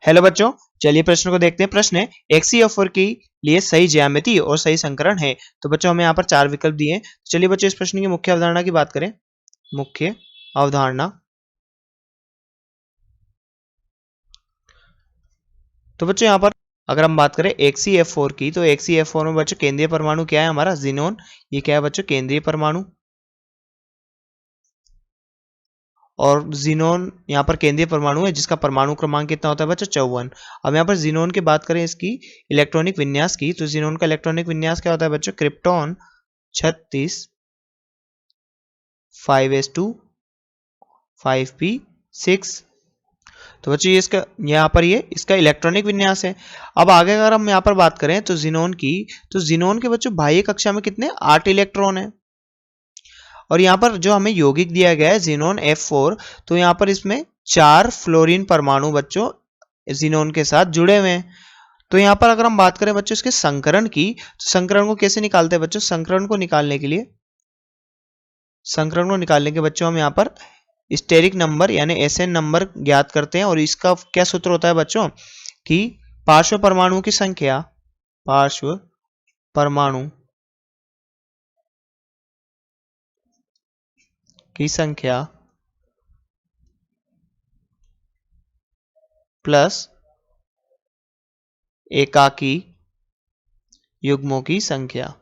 Hello बच्चों, चलिए प्रश्न को देखते हैं। प्रश्न है XCF4 के लिए सही ज्यामिति और सही संकरण है। तो बच्चों हमें यहाँ पर चार विकल्प दिए हैं। चलिए बच्चों इस प्रश्न की मुख्य अवधारणा की बात करें। मुख्य अवधारणा, तो बच्चों यहाँ पर अगर हम बात करें XCF4 की, तो XCF4 में बच्चों केंद्रीय परमाणु क्या है हमारा? जिनोन। ये क्या है बच्चों? केंद्रीय परमाणु। और जीनोन यहाँ पर केंद्रीय परमाणु है जिसका परमाणु क्रमांक कितना होता है बच्चों? 54। अब यहाँ पर जीनोन की बात करें, इसकी इलेक्ट्रॉनिक विन्यास की, तो जीनोन का इलेक्ट्रॉनिक विन्यास क्या होता है बच्चों? Krypton 36 5s2 5p6। तो बच्चों ये इसका यहाँ पर ये इसका इलेक्ट्रॉनिक विन्यास है। अब आगे अगर हम यहाँ पर बात करें तो जीनोन की, तो जीनोन के बच्चों बाह्य कक्षा में कितने? 8 इलेक्ट्रॉन है। और यहाँ पर जो हमें यौगिक दिया गया है जीनोन F4, तो यहाँ पर इसमें 4 फ्लोरीन परमाणु बच्चों जीनोन के साथ जुड़े हुए हैं। तो यहाँ पर अगर हम बात करें बच्चों इसके संकरण की, तो संकरण को कैसे निकालते हैं बच्चों? संकरण को निकालने के बच्चों हम यहाँ पर स्टेरिक नंबर यानी SN नंबर ज्ञात करते हैं। और इसका क्या सूत्र होता है बच्चों? कि पार्श्व परमाणु की संख्या प्लस एकाकी युग्मों की संख्या।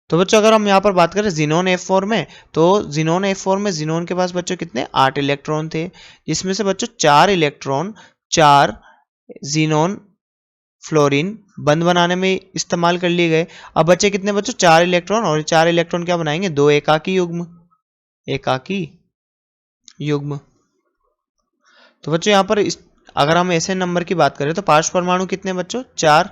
तो बच्चों अगर हम यहाँ पर बात करें जीनोन F4 में, तो जीनोन F4 में जीनोन के पास बच्चों कितने? 8 इलेक्ट्रॉन थे, जिसमें से बच्चों 4 इलेक्ट्रॉन 4 जीनोन फ्लोरीन बंध बनाने में इस्तेमाल कर लिए गए। अब बच्चे कितने बच्चों? 4 इलेक्ट्रॉन, और 4 इलेक्ट्रॉन क्या बनाएंगे? 2 एकाकी युग्म। तो बच्चों यहाँ पर अगर हम SN नंबर की बात करें, तो पार्श्व परमाणु कितने बच्चों? 4,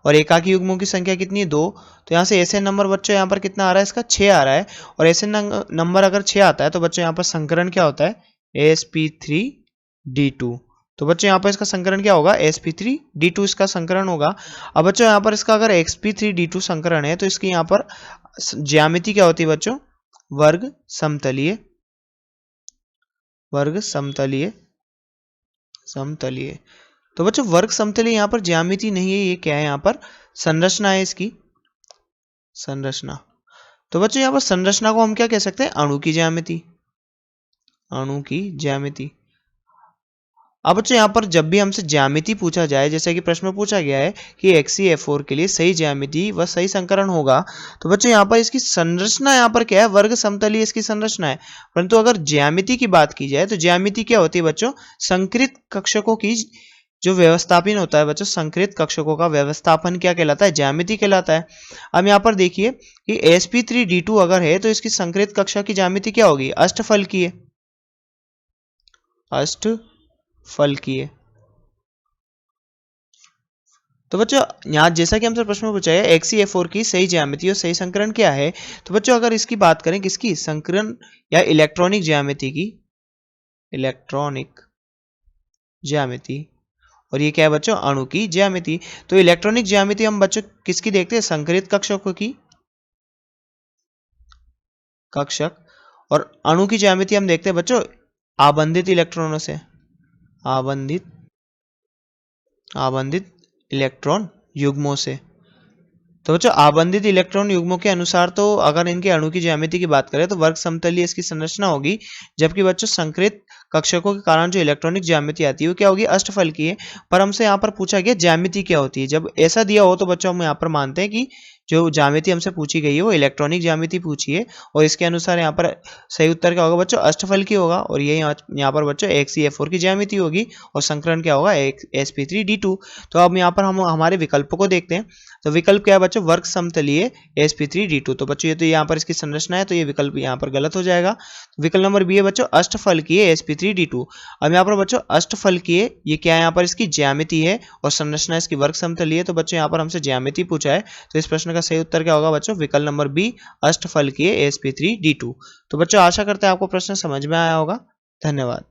और एकाकी युग्मों की संख्या कितनी है? 2। तो यहाँ से SN नंबर बच्चों यहाँ पर कितना आ रहा है? इसका 6 आ रहा है। और SN नंबर अगर 6 आता है तो बच्चों यहाँ पर संकरण क्या होता है? sp3d2। तो बच्चों यहाँ पर इसका संकरण क्या होगा? sp3d2 इसका संकरण होगा। अब बच्चों यहाँ पर इसका अगर sp3d2 संकरण है, तो इसकी यहाँ पर ज्यामिति क्या होती है बच्चों? वर्ग समतलीय। तो बच्चों वर्ग समतलीय यहाँ पर ज्यामिति नहीं है, ये क्या है? यहाँ पर संरचना है इसकी, संरचना। तो बच्चों यहाँ पर संरचना को हम क्या कह सकते हैं? अणु की ज्यामिति। अब बच्चों यहाँ पर जब भी हमसे ज्यामिति पूछा जाए, जैसे कि प्रश्न में पूछा गया है कि XCF4 के लिए सही ज्यामिति व सही संकरण होगा, तो बच्चों यहाँ पर इसकी संरचना यहाँ पर क्या है? वर्ग समतलीय इसकी संरचना है। परंतु अगर ज्यामिति की बात की जाए, तो ज्यामिति क्या होती है बच्चों? संकृत कक्षकों की जो व्यवस्थापन होता है बच्चों, संकृत कक्षकों का व्यवस्थापन क्या कहलाता है? ज्यामिति कहलाता है। अब यहाँ पर देखिए कि sp3d2 अगर है, तो इसकी संकृत कक्षा की ज्यामिति क्या होगी? अष्टफलकीय। तो बच्चों यहाँ जैसा कि हमसे प्रश्न में पूछा है XCF4 की सही ज्यामिति और सही संकरण क्या है, तो बच्चों अगर इसकी बात करें किसकी? संकरण या इलेक्ट्रॉनिक ज्यामिति, और ये क्या है बच्चों? अणु की ज्यामिति। तो इलेक्ट्रॉनिक ज्यामिति हम बच्चों किसकी देखते हैं? संकरित कक्षकों की, कक्षक। और अणु की ज्यामिति हम देखते हैं बच्चों आबंधित इलेक्ट्रॉनों से, आबंधित इलेक्ट्रॉन युग्मों से। तो बच्चों आबंधित इलेक्ट्रॉन युग्मों के अनुसार, तो अगर इनके अणु की ज्यामिति की बात करें, तो वर्ग समतलीय इसकी संरचना होगी। जबकि बच्चों संकृत कक्षकों के कारण जो इलेक्ट्रॉनिक ज्यामिति आती है वो क्या होगी? अष्टफलकीय। पर हमसे यहाँ पर पूछा गया ज्यामिति क्या होती है। जब ऐसा दिया हो तो बच्चों हम यहाँ पर मानते हैं कि जो ज्यामिति हमसे पूछी गई है वो इलेक्ट्रॉनिक ज्यामिति पूछी है, और इसके अनुसार यहाँ पर सही उत्तर क्या होगा बच्चों? अष्टफलकीय होगा। और ये यहाँ पर बच्चों XCF4 की ज्यामिति होगी, और संकरण क्या होगा? sp3d2। तो अब यहाँ पर हम हमारे विकल्पों को देखते हैं। तो विकल्प क्या है बच्चों? वर्ग समतलीय sp3d2। तो बच्चों ये तो यहाँ पर इसकी संरचना है, तो ये विकल्प यहाँ पर गलत हो जाएगा। विकल्प नंबर बी है बच्चों अष्टफलकीय sp3d2। अब यहाँ पर बच्चों अष्टफलकीय ये क्या है? यहाँ पर इसकी ज्यामिति है, और संरचना इसकी वर्ग समतलीय है। तो बच्चों यहाँ पर हमसे ज्यामिति पूछा है, तो इस प्रश्न का सही उत्तर क्या होगा बच्चों? विकल्प नंबर बी अष्टफलकीय sp3d2। तो बच्चों आशा करते हैं आपको प्रश्न समझ में आया होगा। धन्यवाद।